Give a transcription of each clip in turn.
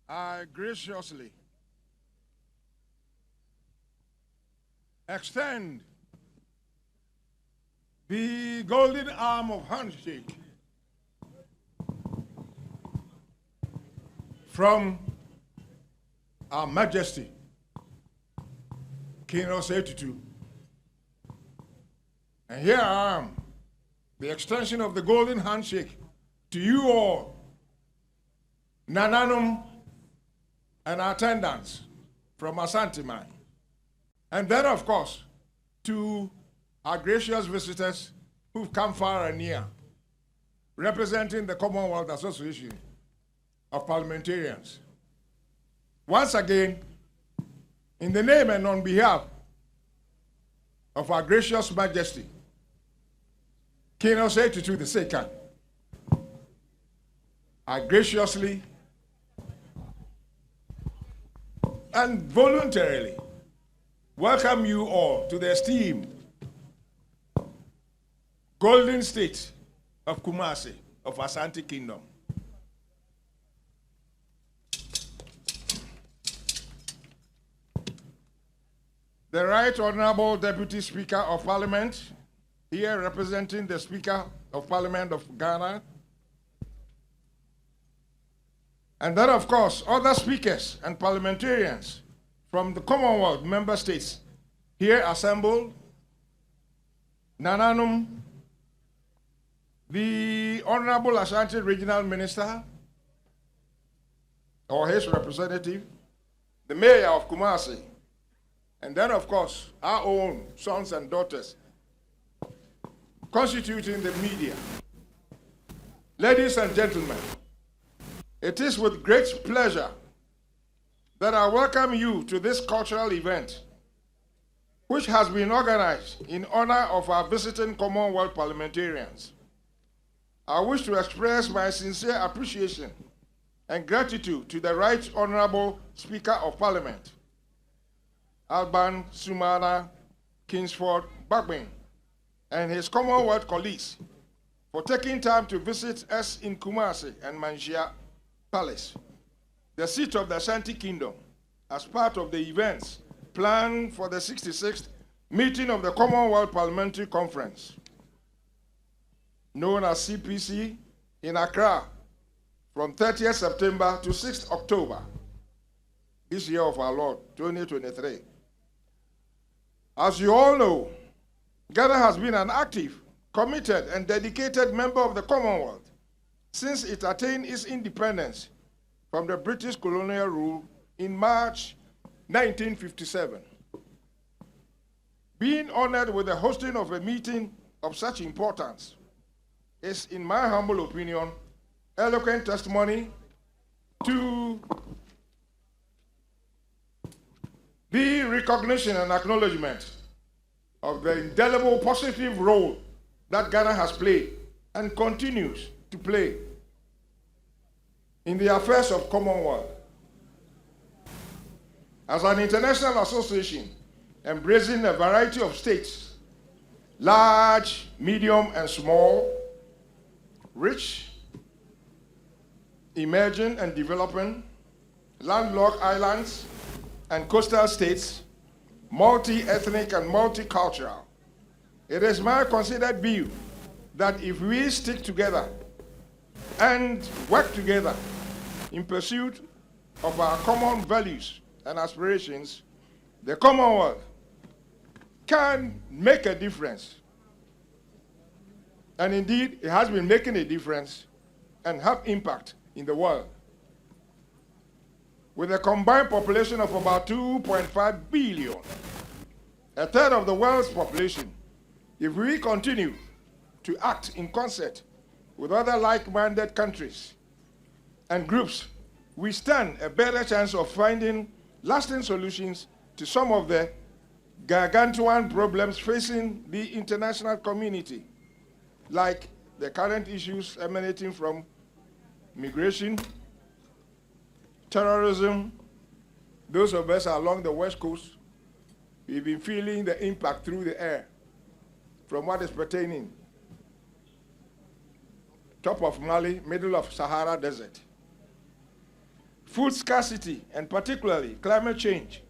I graciously extend the golden arm of handshake from Our Majesty, King Osei. And here I am, the extension of the golden handshake to you all, Nananum and attendants from Asantehene. And then, of course, to our gracious visitors who've come far and near, representing the Commonwealth Association of Parliamentarians. Once again, in the name and on behalf of our gracious Majesty, King Osei II, I graciously and voluntarily welcome you all to the esteemed Golden State of Kumasi of Asante Kingdom. The Right Honorable Deputy Speaker of Parliament, here representing the Speaker of Parliament of Ghana, and then, of course, other speakers and parliamentarians from the Commonwealth member states here assembled, Nananum, the Honorable Ashanti Regional Minister, or his representative, the Mayor of Kumasi, and then, of course, our own sons and daughters constituting the media. Ladies and gentlemen, it is with great pleasure that I welcome you to this cultural event, which has been organized in honor of our visiting Commonwealth parliamentarians. I wish to express my sincere appreciation and gratitude to the Right Honorable Speaker of Parliament, Alban Sumana Kingsford Bagbin, and his Commonwealth colleagues for taking time to visit us in Kumasi and Manjia Palace, the seat of the Asante Kingdom, as part of the events planned for the 66th meeting of the Commonwealth Parliamentary Conference, known as CPC, in Accra, from 30th September to 6th October, this year of our Lord, 2023. As you all know, Ghana has been an active, committed, and dedicated member of the Commonwealth since it attained its independence from the British colonial rule in March 1957. Being honored with the hosting of a meeting of such importance is, in my humble opinion, eloquent testimony to the recognition and acknowledgement of the indelible positive role that Ghana has played and continues to play in the affairs of Commonwealth. As an international association embracing a variety of states, large, medium, and small, rich, emerging and developing, landlocked islands, and coastal states, multi-ethnic and multicultural, it is my considered view that if we stick together and work together in pursuit of our common values and aspirations, the Commonwealth can make a difference. And indeed, it has been making a difference and have impact in the world. With a combined population of about 2.5 billion, a third of the world's population, if we continue to act in concert with other like-minded countries and groups, we stand a better chance of finding lasting solutions to some of the gargantuan problems facing the international community, like the current issues emanating from migration, terrorism. Those of us along the West Coast, we've been feeling the impact through the air from what is pertaining top of Mali, middle of Sahara Desert. food scarcity, and particularly climate change,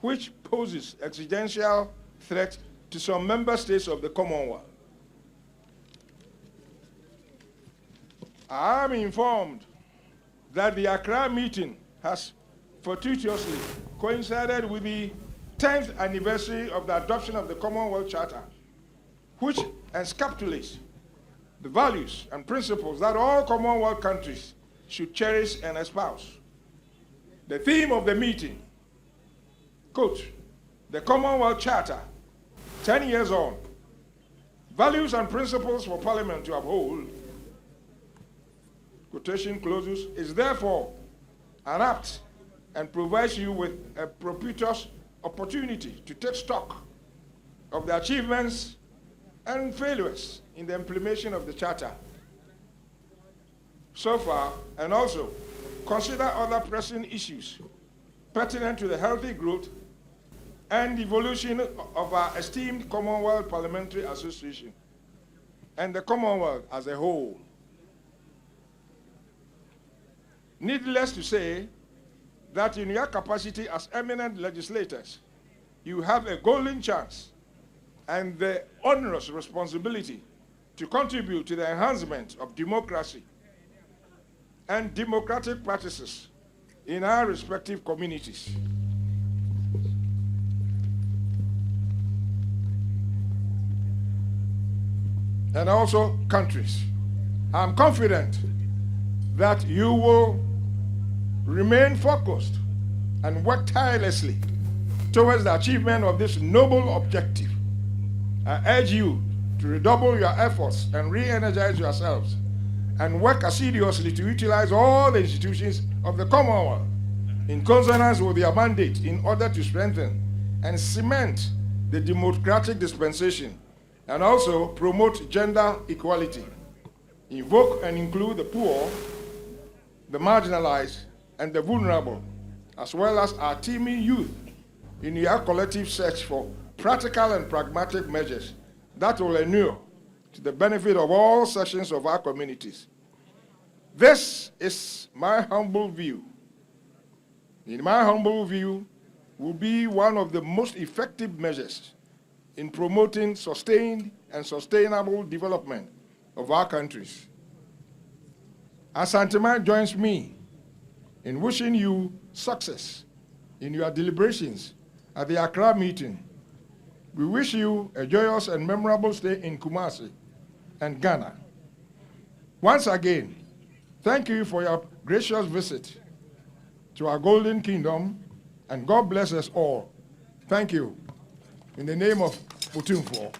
which poses existential threat to some member states of the Commonwealth. I am informed that the Accra meeting has fortuitously coincided with the 10th anniversary of the adoption of the Commonwealth Charter, which encapsulates the values and principles that all Commonwealth countries should cherish and espouse. The theme of the meeting, quote, the Commonwealth Charter, 10 years on, values and principles for Parliament to uphold, quotation closes, is therefore an apt and provides you with a propitious opportunity to take stock of the achievements and failures in the implementation of the Charter so far, and also consider other pressing issues pertinent to the healthy growth and evolution of our esteemed Commonwealth Parliamentary Association and the Commonwealth as a whole. Needless to say that in your capacity as eminent legislators, you have a golden chance and the onerous responsibility to contribute to the enhancement of democracy and democratic practices in our respective communities. And also countries. I'm confident that you will remain focused and work tirelessly towards the achievement of this noble objective. I urge you to redouble your efforts and re-energize yourselves and work assiduously to utilize all the institutions of the Commonwealth in consonance with your mandate in order to strengthen and cement the democratic dispensation and also promote gender equality, invoke and include the poor, the marginalized, and the vulnerable, as well as our teeming youth in your collective search for practical and pragmatic measures that will inure to the benefit of all sections of our communities. This is my humble view. In my humble view, will be one of the most effective measures in promoting sustained and sustainable development of our countries. Asantehene joins me in wishing you success in your deliberations at the Accra meeting. We wish you a joyous and memorable stay in Kumasi and Ghana. Once again, thank you for your gracious visit to our Golden Kingdom, and God bless us all. Thank you. In the name of Opemsuo.